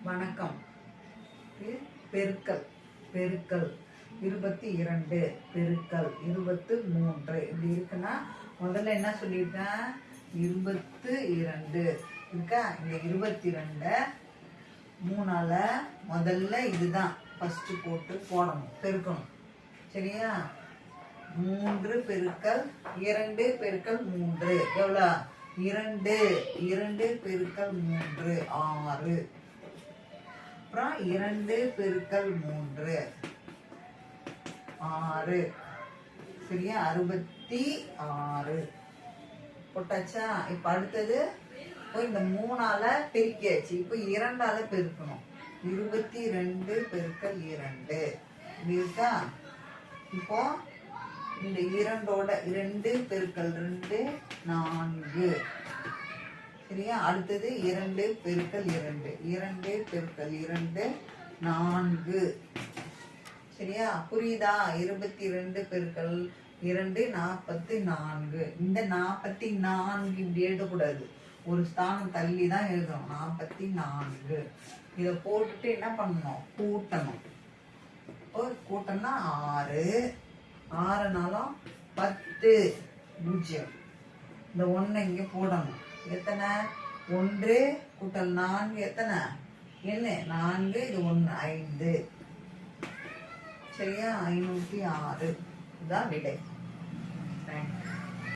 வணக்கம். பெருக்கல் பெருக்கல் 22 பெருக்கல் 23 இப்படி இருக்குன்னா முதல்ல என்ன சொல்லியிருக்கேன்? 22 இருக்கா? இந்த 22 3ஆல முதல்ல இதுதான் ஃபர்ஸ்ட் போடணும், பெருக்கணும். சரியா? 3 பெருக்கல் 2 பெருக்கல் 3 எவ்வளோ? 2 2 பெருக்கல் 3 6. அப்புறம் 2 பெருக்கல் 3 6. சரியா? 66 போட்டாச்சா? இப்ப அடுத்தது இந்த 3ஆல பெருக்கியாச்சு. இப்ப 2ஆல பெருக்கணும். 22 பெருக்கல் 2 இருக்கா? இப்போ இந்த 2ஓட 2 பெருக்கல் 2 4. சரியா? அடுத்தது 2 பெருக்கல் 2 2 பெருக்கல் 2 4. சரியா? புரியுதா? 22 பெருக்கல் 2 44. இந்த 44 இப்படி எழுதக்கூடாது, ஒரு ஸ்தானம் தள்ளி தான் எழுதணும். 44 இதை போட்டுட்டு என்ன பண்ணணும்? கூட்டணும். கூட்டம்னா 6 6னாலும் 10 0. இந்த 1 இங்க போடணும். எத்தனை? 1 கூட்டல் 4 எத்தனை? என்ன? 4. இது 1 5. சரியா? 506 இதுதான் விடை. தேங்க்யூ.